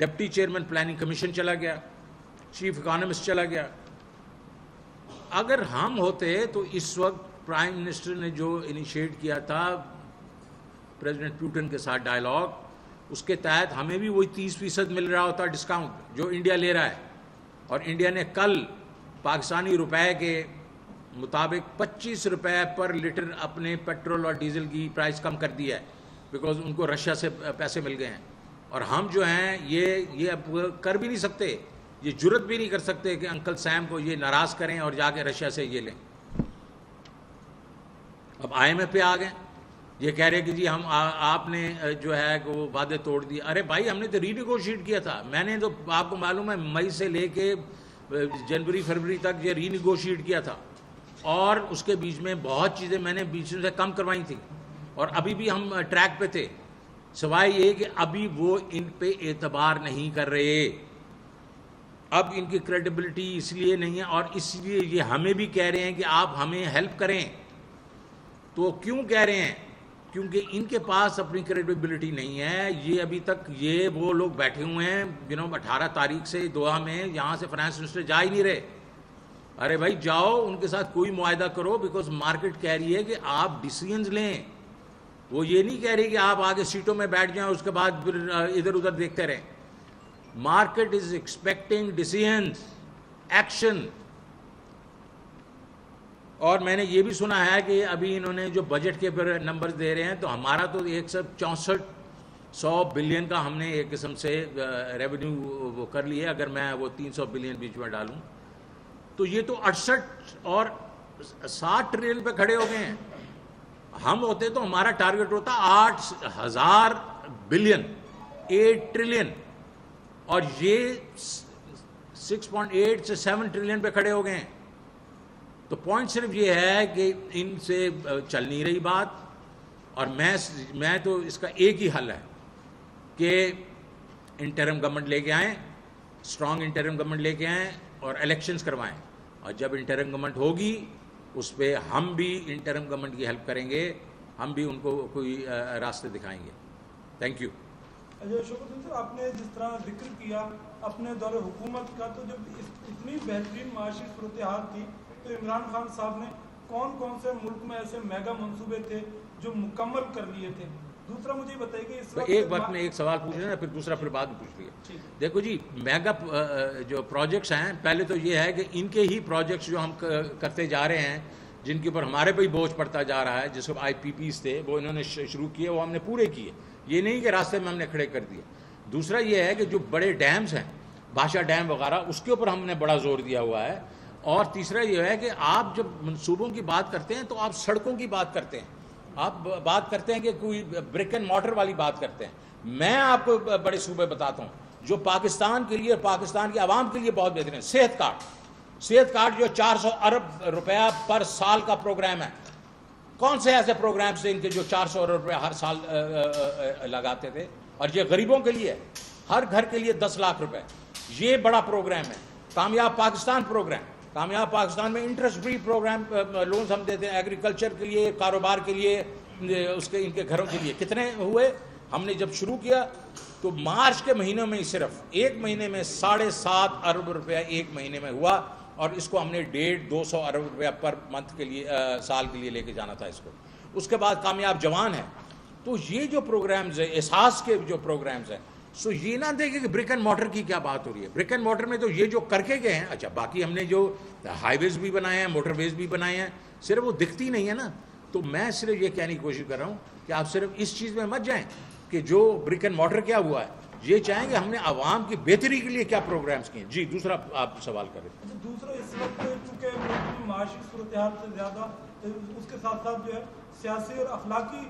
Deputy chairman planning commission چلا گیا, chief economist چلا گیا. اگر ہم ہوتے تو اس وقت پرائم منسٹر نے جو انیشیٹ کیا تھا پریزیڈنٹ پیوٹن کے ساتھ ڈائلاگ, اس کے تحت ہمیں بھی وہی 30% مل رہا ہوتا ڈسکاؤنٹ جو انڈیا لے رہا ہے. اور انڈیا نے کل پاکستانی روپے کے مطابق 25 روپے پر لیٹر اپنے پیٹرول اور ڈیزل کی پرائس کم کر دی ہے, بیکاز ان کو رشیا سے پیسے مل گئے ہیں. اور ہم جو ہیں یہ اب کر بھی نہیں سکتے, یہ جرت بھی نہیں کر سکتے کہ انکل سیم کو یہ ناراض کریں اور جا کے رشیا سے یہ لیں. اب IMF پہ آ گئے, یہ کہہ رہے کہ جی ہم آپ نے جو ہے کہ وہ وعدے توڑ دیے. ارے بھائی ہم نے تو ری نیگوشیٹ کیا تھا, میں نے تو آپ کو معلوم ہے مئی سے لے کے جنوری فروری تک یہ ری نیگوشیٹ کیا تھا, اور اس کے بیچ میں بہت چیزیں میں نے بیچ سے کم کروائی تھیں, اور ابھی بھی ہم ٹریک پہ تھے, سوائے یہ کہ ابھی وہ ان پہ اعتبار نہیں کر رہے. اب ان کی کریڈیبلٹی اس لیے نہیں ہے, اور اس لیے یہ ہمیں بھی کہہ رہے ہیں کہ آپ ہمیں ہیلپ کریں. تو کیوں کہہ رہے ہیں؟ کیونکہ ان کے پاس اپنی کریڈیبلٹی نہیں ہے. یہ ابھی تک یہ وہ لوگ بیٹھے ہوئے ہیں 18 تاریخ سے دوحہ میں, یہاں سے فائنانس منسٹر جا ہی نہیں رہے. ارے بھائی جاؤ, ان کے ساتھ کوئی معاہدہ کرو, بیکاز مارکیٹ کہہ رہی ہے کہ آپ ڈیسیژنز لیں. وہ یہ نہیں کہہ رہی کہ آپ آگے سیٹوں میں بیٹھ جائیں اس کے بعد پھر ادھر ادھر دیکھتے رہیں. Market is expecting decisions, action. اور میں نے یہ بھی سنا ہے کہ ابھی انہوں نے جو بجٹ کے پھر نمبرز دے رہے ہیں, تو ہمارا تو 164 بلین کا ہم نے ایک قسم سے ریونیو وہ کر لی ہے. اگر میں وہ 300 بلین بیچ میں ڈالوں تو یہ تو 68 اور 60 ٹریلین پہ کھڑے ہو گئے ہیں. ہم ہوتے تو ہمارا ٹارگٹ ہوتا 8000 بلین, 8 ٹریلین, اور یہ 6.8 سے 7 ٹریلین پہ کھڑے ہو گئے ہیں. تو پوائنٹ صرف یہ ہے کہ ان سے چل نہیں رہی بات, اور میں تو اس کا ایک ہی حل ہے کہ انٹرم گورنمنٹ لے کے آئیں, اسٹرانگ انٹرم گورنمنٹ لے کے آئیں اور الیکشنز کروائیں. اور جب انٹرم گورنمنٹ ہوگی اس پہ ہم بھی انٹرم گورنمنٹ کی ہیلپ کریں گے, ہم بھی ان کو کوئی راستے دکھائیں گے. Thank you. شوکت صاحب, آپ نے جس طرح ذکر کیا اپنے دور حکومت کا, تو جب اتنی بہترین معاشی صورتحال تھی تو عمران خان صاحب نے کون کون سے ملک میں ایسے میگا منصوبے تھے جو مکمل کر لیے تھے؟ دوسرا مجھے بتائیے کہ اس وقت ایک بات میں ایک سوال پوچھ لینا, پھر دوسرا پھر بعد میں پوچھ لیے. دیکھو جی, میگا جو پروجیکٹس ہیں, پہلے تو یہ ہے کہ ان کے ہی پروجیکٹس جو ہم کرتے جا رہے ہیں, جن کے اوپر ہمارے پہ ہی بوجھ پڑتا جا رہا ہے, جس کو IPPs تھے وہ انہوں نے شروع کیے, وہ ہم نے پورے کیے. یہ نہیں کہ راستے میں ہم نے کھڑے کر دیے. دوسرا یہ ہے کہ جو بڑے ڈیمز ہیں, بھاشا ڈیم وغیرہ, اس کے اوپر ہم نے بڑا زور دیا ہوا ہے. اور تیسرا یہ ہے کہ آپ جب منصوبوں کی بات کرتے ہیں تو آپ سڑکوں کی بات کرتے ہیں, آپ بات کرتے ہیں کہ کوئی برک اینڈ مارٹر والی بات کرتے ہیں. میں آپ کو بڑے صوبے بتاتا ہوں جو پاکستان کے لیے, پاکستان کی عوام کے لیے بہت بہترین ہے. صحت کارڈ جو 400 ارب روپیہ پر سال کا پروگرام ہے. کون سے ایسے پروگرامس تھے ان کے جو 400 ارب روپیہ ہر سال لگاتے تھے؟ اور یہ غریبوں کے لیے, ہر گھر کے لیے 10 لاکھ روپے. یہ بڑا پروگرام ہے. کامیاب پاکستان پروگرام, کامیاب پاکستان میں انٹرسٹ فری پروگرام, لونز ہم دیتے ہیں ایگریکلچر کے لیے, کاروبار کے لیے, اس کے ان کے گھروں کے لیے. کتنے ہوئے؟ ہم نے جب شروع کیا تو مارچ کے مہینے میں صرف ایک مہینے میں 7.5 ارب روپیہ ایک مہینے میں ہوا, اور اس کو ہم نے 150-200 ارب روپیہ پر منتھ کے لیے, سال کے لیے لے کے جانا تھا اس کو. اس کے بعد کامیاب جوان ہے. تو یہ جو پروگرامز ہیں, احساس کے جو پروگرامز ہیں, سو یہ نہ دیکھیں کہ برک اینڈ مارٹر کی کیا بات ہو رہی ہے. برک اینڈ مارٹر میں تو یہ جو کر کے گئے ہیں, اچھا باقی ہم نے جو ہائی ویز بھی بنائے ہیں, موٹر ویز بھی بنائے ہیں, صرف وہ دکھتی نہیں ہے نا. تو میں صرف یہ کہنے کی کوشش کر رہا ہوں کہ آپ صرف اس چیز میں مت جائیں کہ جو برک اینڈ مارٹر کیا ہوا ہے, یہ چاہیں کہ ہم نے عوام کی بہتری کے لیے کیا پروگرامز کیے. جی دوسرا آپ سوال کریں. دوسرا, اس وقت چونکہ معاشی صورتحال سے زیادہ اس کے ساتھ ساتھ جو ہے سیاسی اور اخلاقی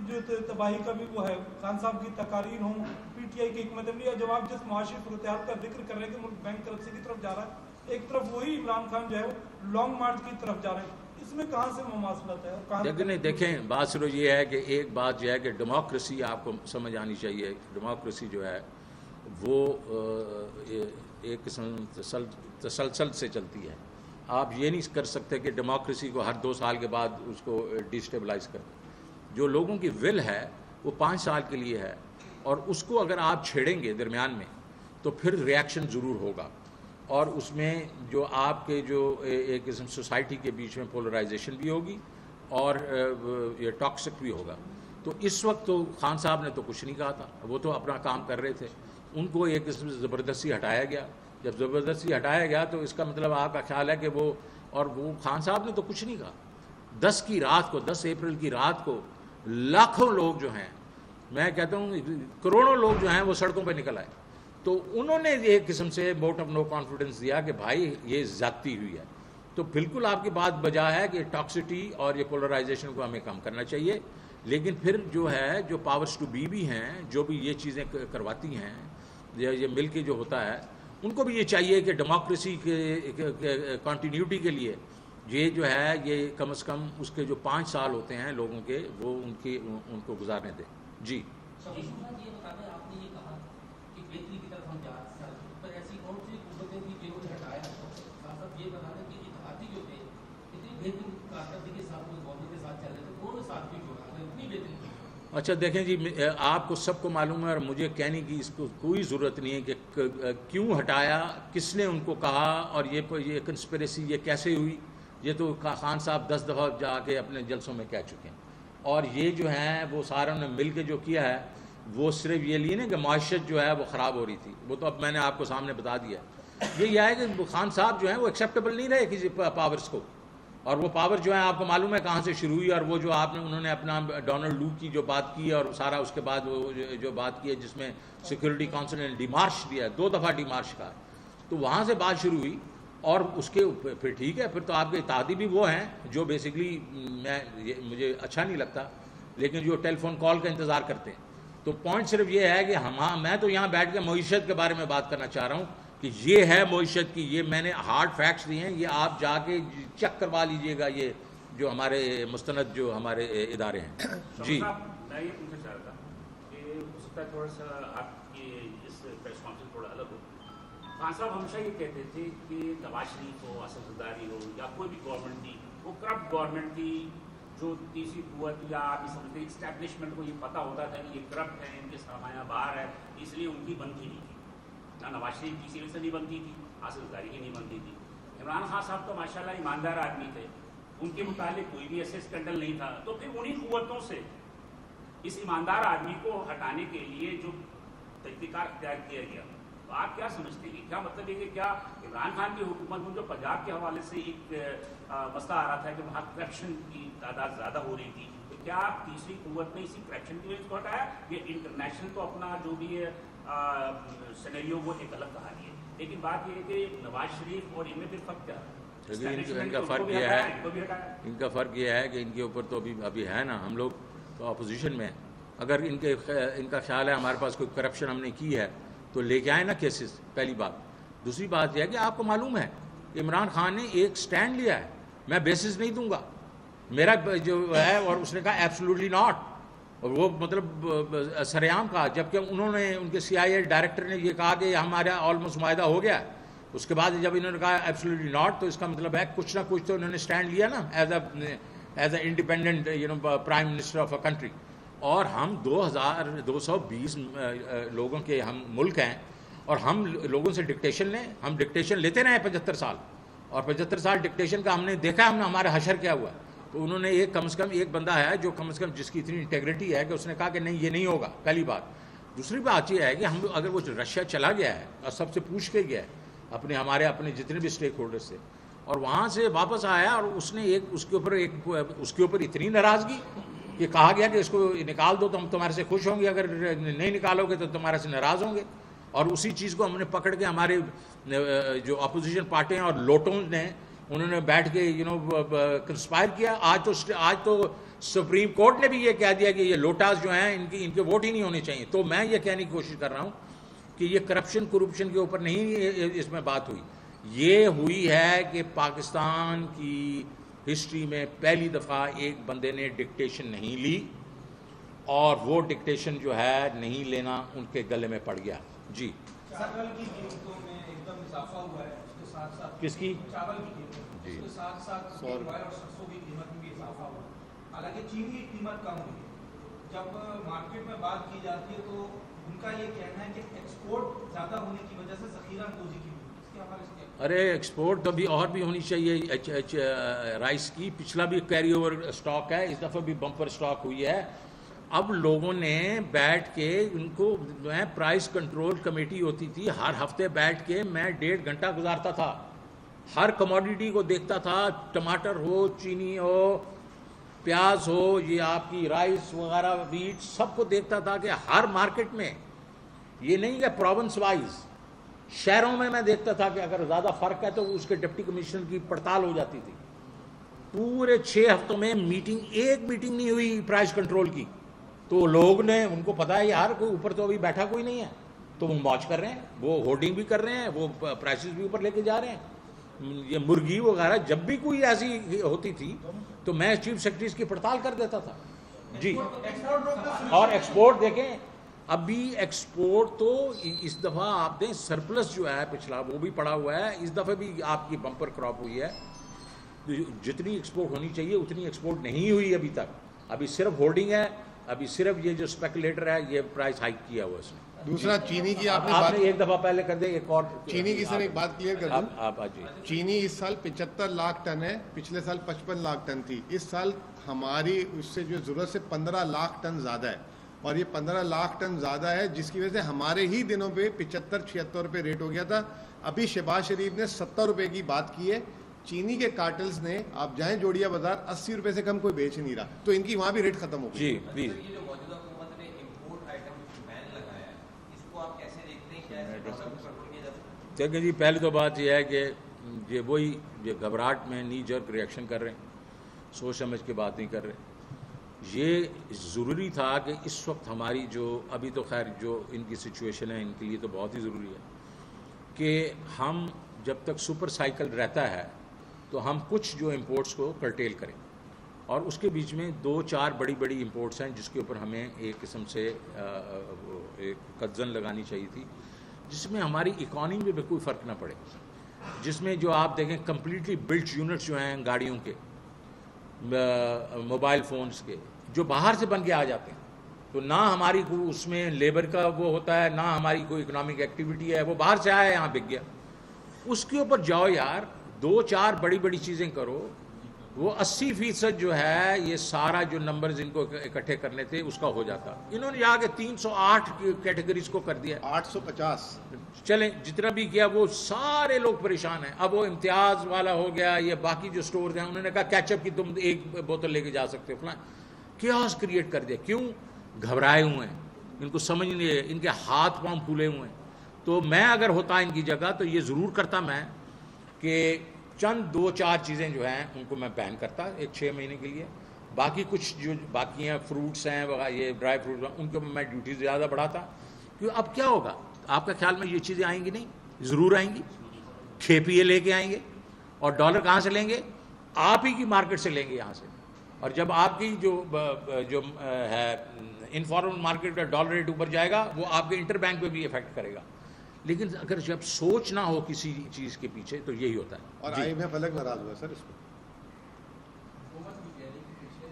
جو تباہی کا بھی وہ ہے. خان صاحب کی تقاریر ہوں, PTI کی حکمت عملی, جب آپ جس معاشی صورتحال کا ذکر کر رہے ہیں کہ ملک بینک کرپسی کی طرف جا رہا ہے, ایک طرف وہی عمران خان جو ہے وہ لانگ مارچ کی طرف جا رہے ہیں, اس میں کہاں سے مماثلت ہے؟ دیکھیں بات صرف یہ ہے کہ ایک بات یہ ہے کہ ڈیموکریسی آپ کو سمجھ آنی چاہیے. ڈیموکریسی جو ہے وہ ایک قسم تسلسل سے چلتی ہے. آپ یہ نہیں کر سکتے کہ ڈیموکریسی کو ہر 2 سال کے بعد اس کو ڈیسٹیبلائز کر. جو لوگوں کی ول ہے وہ 5 سال کے لیے ہے, اور اس کو اگر آپ چھیڑیں گے درمیان میں تو پھر ریاکشن ضرور ہوگا، اور اس میں جو آپ کے جو ایک قسم سوسائٹی کے بیچ میں پولرائزیشن بھی ہوگی اور یہ ٹاکسک بھی ہوگا۔ تو اس وقت تو خان صاحب نے تو کچھ نہیں کہا تھا، وہ تو اپنا کام کر رہے تھے، ان کو ایک قسم سے زبردستی ہٹایا گیا۔ جب زبردستی ہٹایا گیا تو اس کا مطلب آپ کا خیال ہے کہ وہ خان صاحب نے تو کچھ نہیں کہا۔ 10 اپریل کی رات کو لاکھوں لوگ جو ہیں، میں کہتا ہوں کروڑوں لوگ جو ہیں وہ سڑکوں پہ نکل آئے، تو انہوں نے ایک قسم سے ووٹ آف نو کانفیڈنس دیا کہ بھائی یہ زیادتی ہوئی ہے۔ تو بالکل آپ کی بات بجا ہے کہ ٹاکسٹی اور یہ پولرائزیشن کو ہمیں کم کرنا چاہیے، لیکن پھر جو ہے جو پاورز ٹو بی بھی ہیں، جو بھی یہ چیزیں کرواتی ہیں، یہ مل کے جو ہوتا ہے، ان کو بھی یہ چاہیے کہ ڈیموکریسی کے کنٹینیوٹی کے لیے یہ جو ہے یہ کم از کم اس کے جو 5 سال ہوتے ہیں لوگوں کے، وہ ان کو گزارنے دیں۔ جی اچھا دیکھیں جی، آپ کو سب کو معلوم ہے اور مجھے کہنے کی اس کو کوئی ضرورت نہیں ہے کہ کیوں ہٹایا، کس نے ان کو کہا، اور یہ کنسپریسی یہ کیسے ہوئی، یہ تو خان صاحب 10 دفعہ جا کے اپنے جلسوں میں کہہ چکے ہیں، اور یہ جو ہیں وہ ساروں نے مل کے جو کیا ہے وہ صرف یہ لیے نا کہ معیشت جو ہے وہ خراب ہو رہی تھی، وہ تو اب میں نے آپ کو سامنے بتا دیا۔ یہ ہے کہ خان صاحب جو ہیں وہ ایکسیپٹیبل نہیں رہے کسی پاورز کو، اور وہ پاور جو ہے آپ کو معلوم ہے کہاں سے شروع ہوئی، اور وہ جو انہوں نے اپنا ڈونلڈ لو کی جو بات کی اور سارا اس کے بعد وہ جو بات کی ہے جس میں سیکورٹی کونسل نے ڈیمارش دیا، 2 دفعہ ڈیمارش کا، تو وہاں سے بات شروع ہوئی، اور اس کے پھر ٹھیک ہے، پھر تو آپ کے اتحادی بھی وہ ہیں جو بیسکلی مجھے اچھا نہیں لگتا، لیکن جو ٹیلی فون کال کا انتظار کرتے ہیں۔ تو پوائنٹ صرف یہ ہے کہ میں تو یہاں بیٹھ کے معیشت کے بارے میں بات کرنا چاہ رہا ہوں کہ یہ ہے معیشت کی، یہ میں نے ہارڈ فیکٹس دیے ہیں، یہ آپ جا کے چیک کروا لیجئے گا، یہ جو ہمارے مستند جو ہمارے ادارے ہیں۔ جی میں یہ پوچھنا چاہ رہا تھا کہ ہو سکتا ہے تھوڑا سا آپ کی اس پریس کانفرنس تھوڑا الگ ہو۔ خان صاحب ہمیشہ یہ کہتے تھے کہ نواز شریف ہو، اسد زرداری ہو، یا کوئی بھی گورنمنٹ تھی، وہ کرپٹ گورنمنٹ کی، جو تیسری قوت یا آپ یہ سمجھتے اسٹیبلشمنٹ کو یہ پتہ ہوتا تھا کہ یہ کرپٹ ہے، ان کے سرمایہ باہر ہے، اس لیے ان کی بنتی نہیں تھی، نہ نواز شریف کی سیریز سے نہیں بنتی تھی، اسد زرداری کی نہیں بنتی تھی۔ عمران خان صاحب تو ماشاءاللہ ایماندار آدمی تھے، ان کے متعلق کوئی بھی ایسے اسکینڈل نہیں تھا، تو پھر انہی قوتوں سے اس ایماندار آدمی کو ہٹانے کے لیے جو طریقہ اختیار کیا گیا، تو آپ کیا سمجھتے ہیں؟ کیا مطلب ہے کہ کیا عمران خان کی حکومت میں جو پنجاب کے حوالے سے ایک مسئلہ آ رہا تھا کہ وہاں کرپشن کی تعداد زیادہ ہو رہی تھی، تو کیا آپ تیسری قوت نے اسی کرپشن کی وجہ سے ہٹایا؟ یہ انٹرنیشنل تو اپنا جو بھی ہے سینیریو وہ ایک الگ کہانی ہے، لیکن بات یہ ہے کہ نواز شریف اور ان میں پھر فرق کیا ہے؟ ان کا فرق یہ ہے کہ ان کے اوپر تو ابھی ہے نا، ہم لوگ تو اپوزیشن میں ہیں، اگر ان کا خیال ہے ہمارے پاس کوئی کرپشن ہم نے کی ہے تو لے کے آئے نا کیسز، پہلی بات۔ دوسری بات یہ ہے کہ آپ کو معلوم ہے کہ عمران خان نے ایک سٹینڈ لیا ہے، میں بیسس نہیں دوں گا میرا جو ہے، اور اس نے کہا ایبسولوٹلی ناٹ، اور وہ مطلب سریعام کہا، جبکہ انہوں نے ان کے CIA ڈائریکٹر نے یہ کہا کہ ہمارا آلموسٹ معاہدہ ہو گیا ہے۔ اس کے بعد جب انہوں نے کہا ایبسولوٹلی ناٹ، تو اس کا مطلب ہے کچھ نہ کچھ تو انہوں نے سٹینڈ لیا نا as a independent prime minister of a country. اور ہم 2220 لوگوں کے ہم ملک ہیں، اور ہم لوگوں سے ڈکٹیشن لیں، ہم ڈکٹیشن لیتے رہے 75 سال، اور 75 سال ڈکٹیشن کا ہم نے دیکھا، ہم نے ہمارا حشر کیا ہوا۔ تو انہوں نے کم از کم ایک بندہ ہے جو کم از کم جس کی اتنی انٹیگریٹی ہے کہ اس نے کہا کہ نہیں یہ نہیں ہوگا، پہلی بات۔ دوسری بات یہ ہے کہ ہم اگر وہ رشیا چلا گیا ہے اور سب سے پوچھ کے گیا ہے اپنے جتنے بھی اسٹیک ہولڈر سے، اور وہاں سے واپس آیا، اور اس نے اس کے اوپر اتنی ناراضگی کہ کہا گیا کہ اس کو نکال دو تو ہم تمہارے سے خوش ہوں گے، اگر نہیں نکالو گے تو تمہارے سے ناراض ہوں گے۔ اور اسی چیز کو ہم نے پکڑ کے ہمارے جو اپوزیشن پارٹیاں اور لوٹوں نے انہوں نے بیٹھ کے کنسپائر کیا۔ آج تو سپریم کورٹ نے بھی یہ کہہ دیا کہ یہ لوٹاس جو ہیں ان کے ووٹ ہی نہیں ہونے چاہیے۔ تو میں یہ کہنے کی کوشش کر رہا ہوں کہ یہ کرپشن کے اوپر نہیں اس میں بات ہوئی، یہ ہوئی ہے کہ پاکستان کی ہسٹری میں پہلی دفعہ ایک بندے نے ڈکٹیشن نہیں لی، اور وہ ڈکٹیشن جو ہے نہیں لینا ان کے گلے میں پڑ گیا۔ جی چاول کی قیمتوں میں ایک دم اضافہ ہوا ہے، اس کے ساتھ ساتھ کس کی؟ چاول کی قیمت، اس کے ساتھ ساتھ آئل اور سرسوں کی قیمت میں بھی اضافہ ہوا ہے، حالانکہ چین کی قیمت کم ہوئی ہے۔ جب مارکیٹ میں بات کی جاتی ہے تو ان کا یہ کہنا ہے کہ ایکسپورٹ زیادہ ہونے کی وجہ ईरान कोजी की हुई, इसके हवाले से क्या? अरे एक्सपोर्ट तो अभी और भी होनी चाहिए राइस की। पिछला भी कैरी ओवर स्टॉक है, इस दफ़ा भी बम्पर स्टॉक हुई है। अब लोगों ने बैठ के उनको, मैं प्राइस कंट्रोल कमेटी होती थी, हर हफ्ते बैठ के मैं 1.5 घंटा गुजारता था, हर कमोडिटी को देखता था, टमाटर हो, चीनी हो, प्याज हो, ये आपकी राइस वगैरह, वीट, सबको देखता था कि हर मार्केट में, ये नहीं है प्रोविंस वाइज, शहरों में मैं देखता था कि अगर ज़्यादा फ़र्क है तो उसके डिप्टी कमिश्नर की पड़ताल हो जाती थी। पूरे 6 हफ्तों में एक मीटिंग नहीं हुई प्राइस कंट्रोल की। तो लोग ने, उनको पता है यार कोई ऊपर तो अभी बैठा कोई नहीं है, तो वो मौज कर रहे हैं, वो होर्डिंग भी कर रहे हैं, वो प्राइसेस भी ऊपर लेके जा रहे हैं। ये मुर्गी वगैरह जब भी कोई ऐसी होती थी तो मैं चीफ सेक्रेटरीज की पड़ताल कर देता था जी। और एक्सपोर्ट देखें, अभी एक्सपोर्ट तो इस दफ़ा आपने सरप्लस जो है पिछला वो भी पड़ा हुआ है, इस दफ़े भी आपकी बम्पर क्रॉप हुई है। जितनी एक्सपोर्ट होनी चाहिए उतनी एक्सपोर्ट नहीं हुई अभी तक, अभी सिर्फ होल्डिंग है, अभी सिर्फ ये जो स्पेकुलेटर है ये प्राइस हाइक किया हुआ उसने। दूसरा चीनी की आपने एक दफ़ा पहले कर दे, एक और चीनी की सर एक बात क्लियर कर दूं। आप जी, चीनी इस साल 75 लाख टन है, पिछले साल 55 लाख टन थी। इस साल हमारी उससे जो ज़रूरत से 15 लाख टन ज़्यादा है, और ये 15 लाख टन ज़्यादा है जिसकी वजह से हमारे ही दिनों पे 75-76 रुपये रेट हो गया था। अभी शहबाज शरीफ ने 70 रुपये की बात की है। चीनी के कार्टल्स ने, आप जाएं जोड़िया बाजार, 80 रुपये से कम कोई बेच नहीं रहा, तो इनकी वहाँ भी रेट खत्म हो गई। जी प्लीज़। ये जो मौजूदा हुकूमत ने इंपोर्ट आइटम बैन लगाया है, इसको आप कैसे देखते हैं, क्या इससे कंट्रोल किया जा सकता है? देखिए जी, पहले तो बात यह है कि ये वही ये घबराहट में नी जर्क रिएक्शन कर रहे हैं, सोच समझ के बात नहीं कर रहे। ये ज़रूरी था कि इस वक्त हमारी जो, अभी तो खैर जो इनकी सिचुएशन है इनके लिए तो बहुत ही ज़रूरी है कि हम जब तक सुपर साइकिल रहता है तो हम कुछ जो इंपोर्ट्स को कर्टेल करें, और उसके बीच में 2-4 बड़ी इंपोर्ट्स हैं जिसके ऊपर हमें एक किस्म से एक कदजन लगानी चाहिए थी, जिसमें हमारी इकॉनमी में कोई फ़र्क ना पड़े, जिसमें जो आप देखें कम्प्लीटली बिल्ट यूनिट्स जो हैं गाड़ियों के, मोबाइल फ़ोन्स के, जो बाहर से बन के आ जाते हैं, तो ना हमारी कोई उसमें लेबर का वो होता है, ना हमारी कोई इकोनॉमिक एक्टिविटी है, वो बाहर से आया यहाँ बिक गया। उसके ऊपर जाओ यार, 2-4 बड़ी चीज़ें करो, वो 80% जो है ये सारा जो नंबर्स इनको इकट्ठे करने थे उसका हो जाता। इन्होंने जाके 308 कैटेगरीज को कर दिया, 850 चलें जितना भी किया, वो सारे लोग परेशान हैं। अब वो इम्तियाज़ वाला हो गया, ये बाकी जो स्टोर्स हैं उन्होंने कहा कैचअप की तुम 1 बोतल लेके जा सकते हो, फलां क्योस क्रिएट कर दिया। क्यों? घबराए हुए हैं, इनको समझ नहीं है, इनके हाथ पांव फूले हुए हैं। तो मैं अगर होता इनकी जगह तो ये ज़रूर करता मैं कि चंद 2-4 चीज़ें जो हैं उनको मैं बैन करता एक 6 महीने के लिए। बाकी कुछ जो बाकी हैं, फ्रूट्स हैं वगैरह, ये ड्राई फ्रूट, उनके ऊपर मैं ड्यूटी ज़्यादा बढ़ाता। क्योंकि अब क्या होगा, आपका ख्याल में ये चीज़ें आएंगी नहीं? ज़रूर आएंगी। खेपिए लेके आएंगे, और डॉलर कहाँ से लेंगे? आप ही की मार्केट से लेंगे यहाँ से। और जब आपकी जो है इनफॉर्मल मार्केट का डॉलर रेट ऊपर जाएगा, वो आपके इंटर बैंक पे भी इफेक्ट करेगा। लेकिन अगर जब सोच ना हो किसी चीज़ के पीछे तो यही होता है। और IMF अलग नाराज हुआ सर इसको। हुकूमत की कह रही कि पिछले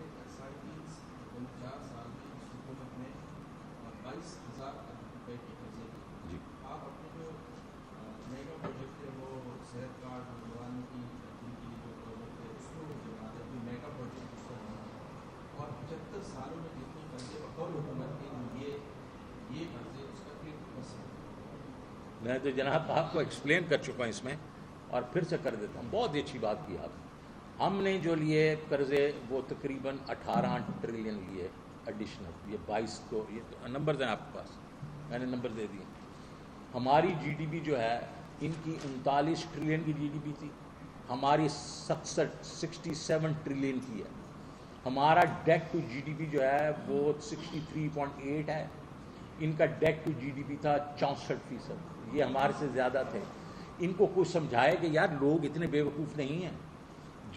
3.5-4 साल में इस हुकूमत ने 22,000 अरब रुपए के कर्जे जी। आप अपने जो मेगा प्रोजेक्ट है वो सेहत कार्ड, नौजवानों की जिनके लिए जो प्रोजेक्ट है उसको बनाते हैं, मेगा प्रोजेक्ट उसको बनाते, और 75 सालों में जितने कर्जे बतौर हुकूमत के लिए ये कर्जे, उसका फिर मसला मैं तो जनाब आपको एक्सप्लेन कर चुका हूँ इसमें, और फिर से कर देता हूँ। बहुत ही अच्छी बात की आप। हमने जो लिए कर्जे वो तकरीबन 18 ट्रिलियन लिए एडिशनल। ये 22 तो ये तो नंबर हैं आपके पास, मैंने नंबर दे दिए। हमारी GDP जो है इनकी 39 ट्रिलियन की GDP थी, हमारी 67 ट्रिलियन की है। हमारा डेट टू GDP जो है वो 63.8 है, इनका डेट टू GDP था 64%। ये हमारे से ज़्यादा थे। इनको कुछ समझाए कि यार लोग इतने बेवकूफ़ नहीं हैं।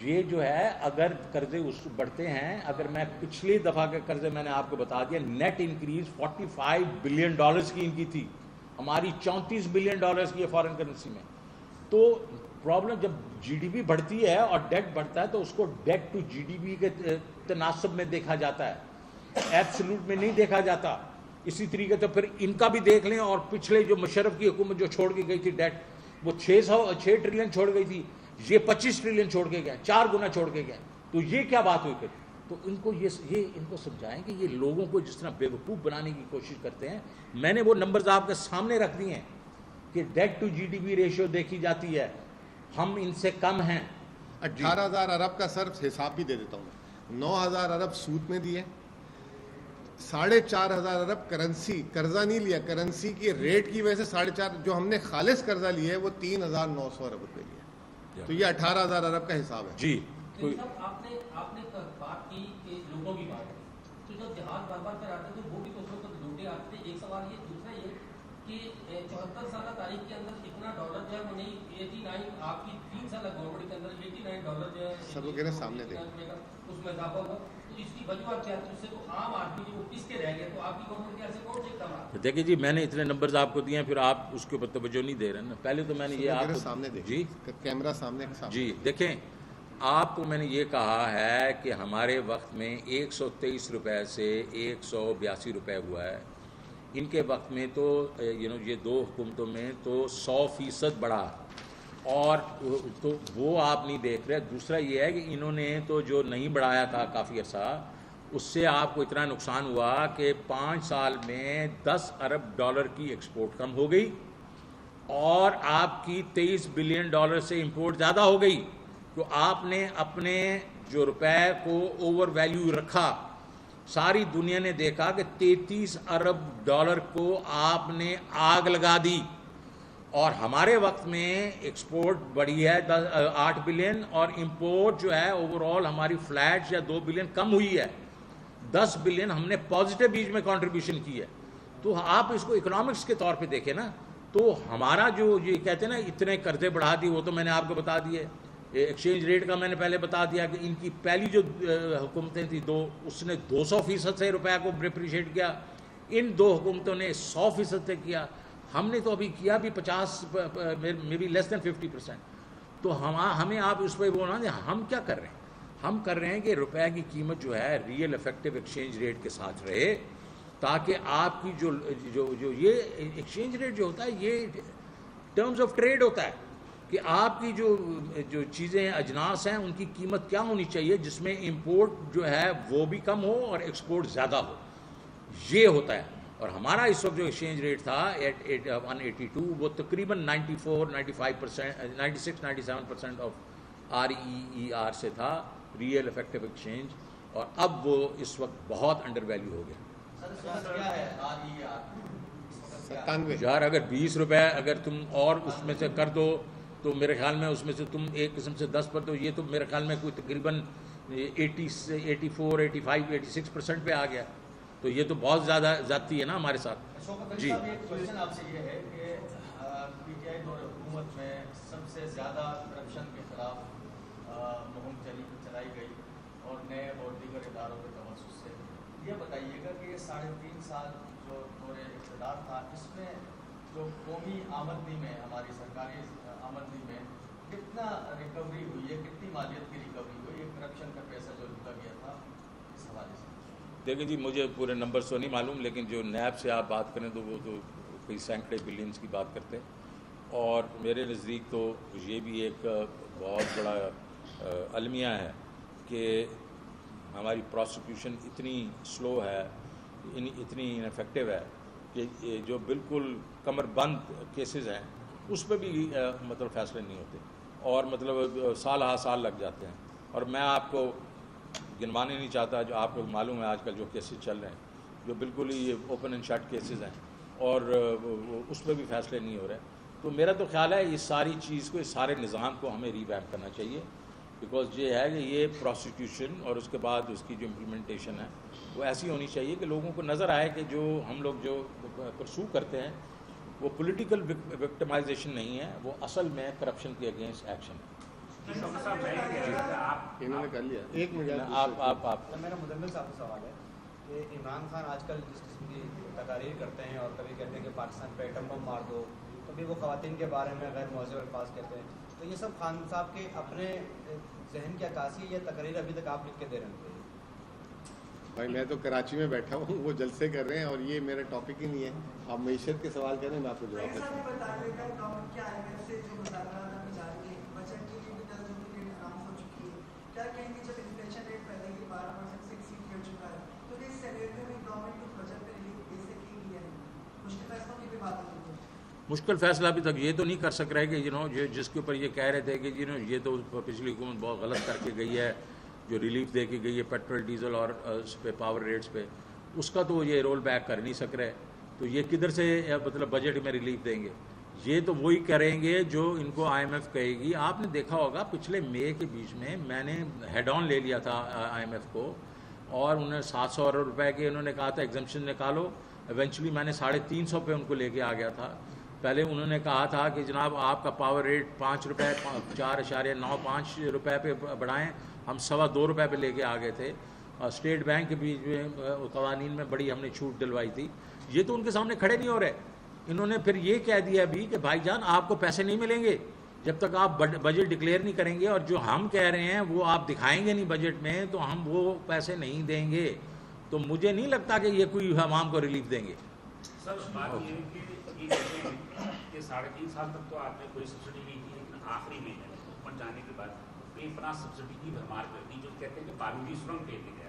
ये जो है अगर कर्जे उस बढ़ते हैं, अगर मैं पिछली दफ़ा के कर्जे मैंने आपको बता दिया, नेट इंक्रीज 45 बिलियन डॉलर्स की इनकी थी, हमारी 34 बिलियन डॉलर्स की है फॉरेन करेंसी में। तो प्रॉब्लम जब GDP बढ़ती है और डेट बढ़ता है तो उसको डेट टू GDP के तनासब में देखा जाता है, एब्सोल्यूट में नहीं देखा जाता। इसी तरीके से फिर इनका भी देख लें, और पिछले जो मुशर्रफ की हुकूमत जो छोड़ के गई थी डेट, वो 6 ट्रिलियन छोड़ गई थी, ये 25 ट्रिलियन छोड़ के गए, 4 गुना छोड़ के गए। तो ये क्या बात हुई फिर? तो इनको ये इनको समझाएं कि ये लोगों को जिस तरह बेवकूफ़ बनाने की कोशिश करते हैं। मैंने वो नंबर्स आपके सामने रख दिए हैं कि डेट टू GDP रेशियो देखी जाती है, हम इनसे कम हैं। 18,000 अरब का सर हिसाब भी दे देता हूँ, 9,000 अरब सूद में दिए, 4,500 अरब करेंसी कर्जा नहीं लिया, करेंसी की रेट की वजह से 4.5 जो हमने खालिस कर्जा लिया है वो 3,900 अरब रुपए लिया। तो ये 18,000 अरब का हिसाब है जी। आपने बात की कि लोगों की बात की, तो जब जहाज बार बार कर आते थे वो भी तो उसमें तो लूटे आते थे। एक सवाल ये, दूसरा ये कि 74 साल तारीख के अंदर इतना डॉलर जो है वो नहीं, 89 आपकी 3 साल गवर्नमेंट के अंदर $89 जो है सब लोग कह रहे हैं सामने देख, उसमें इजाफा हुआ। तो इसकी वजह क्या है? उससे तो आम आदमी जो पिसके रह गए, तो आपकी गवर्नमेंट के ऐसे कौन से इकदाम? देखिए जी, मैंने इतने नंबर्स आपको दिए हैं, फिर आप उसके ऊपर तवज्जो नहीं दे रहे ना। पहले तो मैंने ये आपको सामने देख जी, कैमरा सामने जी देखें, आपको मैंने ये कहा है कि हमारे वक्त में 123 रुपए से 182 रुपए हुआ है। इनके वक्त में तो ये 2 हुकूमतों में तो 100% बढ़ा, और तो वो आप नहीं देख रहे। दूसरा ये है कि इन्होंने तो जो नहीं बढ़ाया था काफ़ी अर्सा, उससे आपको इतना नुकसान हुआ कि 5 साल में $10 अरब की एक्सपोर्ट कम हो गई, और आपकी $23 बिलियन से इंपोर्ट ज़्यादा हो गई। तो आपने अपने जो रुपए को ओवर वैल्यू रखा, सारी दुनिया ने देखा कि $33 अरब को आपने आग लगा दी। और हमारे वक्त में एक्सपोर्ट बढ़ी है 8 बिलियन, और इंपोर्ट जो है ओवरऑल हमारी फ्लैट या 2 बिलियन कम हुई है। 10 बिलियन हमने पॉजिटिव बीच में कंट्रीब्यूशन की है। तो आप इसको इकोनॉमिक्स के तौर पे देखें ना, तो हमारा जो ये कहते हैं ना इतने कर्जे बढ़ा दिए, वो तो मैंने आपको बता दिए। एक्सचेंज रेट का मैंने पहले बता दिया कि इनकी पहली जो हुकूमतें थी 2, उसने 200% से रुपये को अप्रिशिएट किया। इन 2 हुकूमतों ने 100% से किया। हमने तो अभी किया भी 50, मे बी लेस देन 50%। तो हमें आप उस पर बोलना है, हम क्या कर रहे हैं? हम कर रहे हैं कि रुपए की कीमत जो है रियल इफेक्टिव एक्सचेंज रेट के साथ रहे, ताकि आपकी जो ये एक्सचेंज रेट जो होता है ये टर्म्स ऑफ ट्रेड होता है कि आपकी जो चीज़ें अजनास हैं उनकी कीमत क्या होनी चाहिए, जिसमें इंपोर्ट जो है वो भी कम हो और एक्सपोर्ट ज़्यादा हो, ये होता है। और हमारा इस वक्त जो एक्सचेंज रेट था 182, वो तकरीबन 94-95%, 96-97% ऑफ REER से था, रियल इफेक्टिव एक्सचेंज, और अब वो इस वक्त बहुत अंडर वैल्यू हो गया। यार अगर 20 रुपये अगर तुम और उसमें से कर दो, तो मेरे ख्याल में उसमें से तुम एक किस्म से 10 पर, तो ये तो मेरे ख्याल में कोई तकरीबन 80 से 84, 85, 86% पे आ गया। तो ये तो बहुत ज़्यादा ज़्यादती है ना हमारे साथ। जी एक क्वेश्चन आपसे ये है कि PTI दौर हुकूमत में सबसे ज़्यादा करप्शन के खिलाफ मुहिम चलाई गई, और नए और दीगर इदारों के तवज्जुह से ये बताइएगा कि 3.5 साल जो दौर इक़्तिदार था, इसमें जो कौमी आमदनी में, हमारी सरकारी आमदनी में कितना रिकवरी हुई है, कितनी मालियत की रिकवरी हुई है, करप्शन का पैसा जो लूटा गया था, इस हवाले से? देखिए जी, मुझे पूरे नंबर तो नहीं मालूम, लेकिन जो नैब से आप बात करें तो वो तो कोई सैकड़े बिलियंस की बात करते हैं, और मेरे नज़दीक तो ये भी एक बहुत बड़ा अलमिया है कि हमारी प्रोसिक्यूशन इतनी स्लो है, इतनी इनफेक्टिव है कि जो बिल्कुल कमरबंद केसेस हैं उस पर भी मतलब फ़ैसले नहीं होते, और मतलब साल लग जाते हैं। और मैं आपको गिनवाने नहीं चाहता, जो आपको मालूम है आजकल जो केसेस चल रहे हैं, जो बिल्कुल ही ओपन एंड शट केसेस हैं, और उस पर भी फ़ैसले नहीं हो रहे। तो मेरा तो ख्याल है इस सारी चीज़ को, इस सारे निज़ाम को हमें रिवैम्प करना चाहिए, बिकॉज ये है कि ये प्रोसिक्यूशन और उसके बाद उसकी जो इम्प्लीमेंटेशन है वो ऐसी होनी चाहिए कि लोगों को नज़र आए कि जो हम लोग जो परसू करते हैं वो पॉलिटिकल विक्टिमाइजेशन नहीं है, वो असल में करप्शन के अगेंस्ट एक्शन है। इन्होंने कर लिया। एक मिनट आप मेरा मुदम्मिल साहब से सवाल है कि इमरान खान आजकल जिस किस्म की तकारीर करते हैं, और कभी कहते हैं कि पाकिस्तान पे एटम बम मार दो, कभी वो ख़वातीन के बारे में गैर मौज़ूद अल्फाज कहते हैं, तो ये सब खान साहब के अपने जहन की अक्कासी है, ये तकरीर अभी तक आप लिख के दे रहे हैं? भाई मैं तो कराची में बैठा हूँ, वो जलसे कर रहे हैं और ये मेरा टॉपिक ही नहीं है। आप मईशत के सवाल करें, मैं आपको जवाब देता हूँ। मुश्किल फैसला अभी तक ये तो नहीं कर सक रहे कि जिसके ऊपर ये कह रहे थे कि ये तो पिछली हुकूमत बहुत गलत करके गई है, जो रिलीफ दे के गई है पेट्रोल डीजल और उस पे पावर रेट्स पे, उसका तो ये रोल बैक कर नहीं सक रहे। तो ये किधर से मतलब बजट में रिलीफ देंगे? ये तो वही करेंगे जो इनको IMF कहेगी। आपने देखा होगा पिछले मई के बीच में मैंने हेड ऑन ले लिया था IMF को, और उन्हें 700 रुपये के उन्होंने कहा था एग्जम्पशन निकालो। इवेंचुअली मैंने 350 पे उनको लेके आ गया था। पहले उन्होंने कहा था कि जनाब आपका पावर रेट 5 रुपये 4.95 रुपये पे बढ़ाएं, हम 2.25 रुपये पे लेके आ गए थे। और स्टेट बैंक के बीच में कवानीन में बड़ी हमने छूट दिलवाई थी। ये तो उनके सामने खड़े नहीं हो रहे। इन्होंने फिर ये कह दिया अभी कि भाईजान आपको पैसे नहीं मिलेंगे जब तक आप बजट डिक्लेयर नहीं करेंगे, और जो हम कह रहे हैं वो आप दिखाएंगे नहीं बजट में, तो हम वो पैसे नहीं देंगे। तो मुझे नहीं लगता कि ये कोई आवाम को रिलीफ देंगे। सर बात ये है कि 3.5 साल तक तो आपने कोई सब्सिडी नहीं की, लेकिन आखिरी में ऊपर जाने के बाद बेपनाह सब्सिडी की भरमार कर दी। जो कहते हैं कि बारूदी सुरंग कहते गए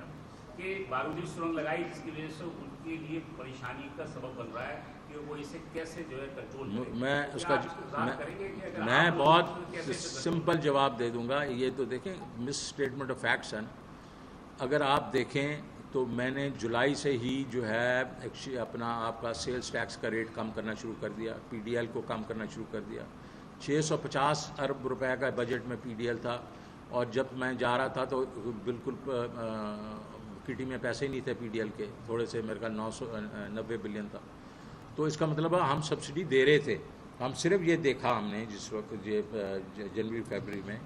कि बारूदी सुरंग लगाई, जिसकी वजह से उनके लिए परेशानी का सबब बन रहा है कि वो इसे कैसे जो है कंट्रोल। मैं बहुत सिंपल जवाब दे दूंगा। ये तो देखें मिस स्टेटमेंट ऑफ फैक्ट्स हैं। अगर आप देखें तो मैंने जुलाई से ही जो है अपना आपका सेल्स टैक्स का रेट कम करना शुरू कर दिया, PDL को कम करना शुरू कर दिया। 650 अरब रुपए का बजट में PDL था, और जब मैं जा रहा था तो बिल्कुल किटी में पैसे ही नहीं थे PDL के, थोड़े से मेरे ख्याल 990 बिलियन था। तो इसका मतलब है हम सब्सिडी दे रहे थे। हम सिर्फ ये देखा हमने जिस वक्त ये जनवरी फरवरी में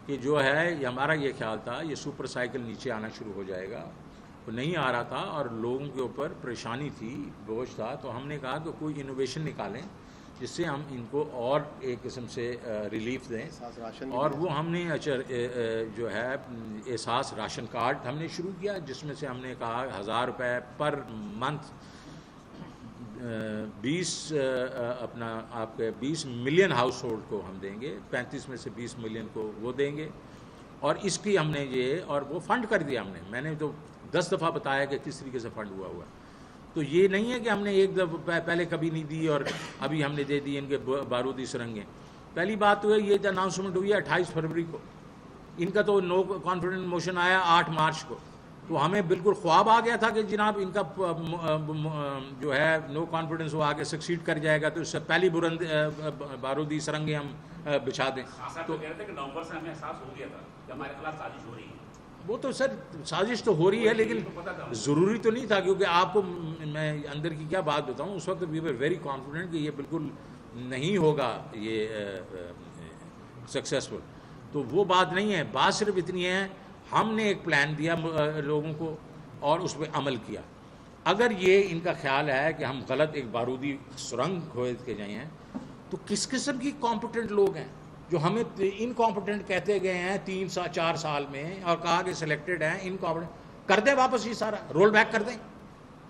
कि जो है हमारा ये ख्याल था ये सुपर साइकिल नीचे आना शुरू हो जाएगा, तो नहीं आ रहा था और लोगों के ऊपर परेशानी थी, बोझ था। तो हमने कहा कि कोई इनोवेशन निकालें जिससे हम इनको और एक किस्म से रिलीफ दें, और वो हमने जो है एहसास राशन कार्ड हमने शुरू किया, जिसमें से हमने कहा 1000 रुपये per month 20 million house hold को हम देंगे, 35 में से 20 मिलियन को वो देंगे। और इसकी हमने ये और वो फंड कर दिया हमने। मैंने तो 10 दफ़ा बताया कि किस तरीके से फंड हुआ हुआ। तो ये नहीं है कि हमने एक दफ़ा पहले कभी नहीं दी और अभी हमने दे दी इनके बारूदी सुरंगें। पहली बात तो है ये अनाउंसमेंट हुई है 28 फरवरी को, इनका तो नो कॉन्फिडेंस मोशन आया 8 मार्च को। तो हमें बिल्कुल ख्वाब आ गया था कि जनाब इनका जो है नो कॉन्फिडेंस वो आगे सक्सीड कर जाएगा, तो इससे पहली बुलंद बारूदी सुरंगें हम बिछा दें। तो नवंबर से हमें एहसास हो गया था कि हमारे खिलाफ साजिश हो रही है। वो तो सर साजिश तो हो रही है, लेकिन ज़रूरी तो नहीं था, क्योंकि आपको मैं अंदर की क्या बात बताऊं, उस वक्त वी वर वेरी कॉन्फिडेंट कि ये बिल्कुल नहीं होगा ये सक्सेसफुल। तो वो बात नहीं है। बात सिर्फ इतनी है हमने एक प्लान दिया लोगों को और उस पर अमल किया। अगर ये इनका ख्याल है कि हम गलत एक बारूदी सुरंग खोद के गए हैं, तो किस किस्म की कॉम्पिटेंट लोग हैं जो हमें इनकॉम्पिटेंट कहते गए हैं 3-4 साल में और कहा कि सिलेक्टेड हैं इनकॉम्पिटेंट। कर दें वापस ये सारा रोल बैक कर दें।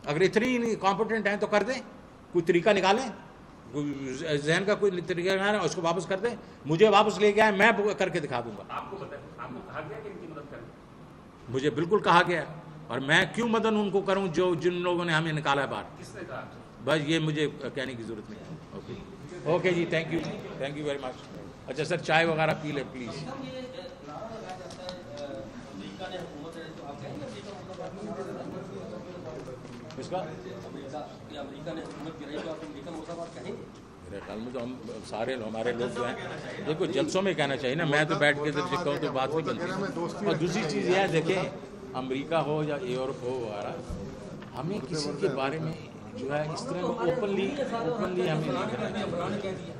अगर इतनी कॉम्पिटेंट हैं तो कर दें, कोई तरीका निकालें, जहन का कोई तरीका निकालें, उसको वापस कर दें। मुझे वापस लेके आए, मैं करके दिखा दूंगा। आपको कहा गया कि इनकी मदद करें? मुझे बिल्कुल कहा गया, और मैं क्यों मदद उनको करूं जो जिन लोगों ने हमें निकाला है बाहर। किसने कहा? बस ये मुझे कहने की जरूरत नहीं है। Okay ji, thank you very much. अच्छा सर, चाय वगैरह पी ले प्लीज़। किसका? मेरे ख्याल में तो हम सारे हमारे लोग जो हैं, देखो जलसों में कहना चाहिए ना, मैं तो बैठ के इधर कहूँ तो बात नहीं बनती। और दूसरी चीज़ यह है, देखें अमेरिका हो या यूरोप हो वगैरह, हमें किसी के बारे में जो है इस तरह ओपनली हमें नहीं करना चाहिए।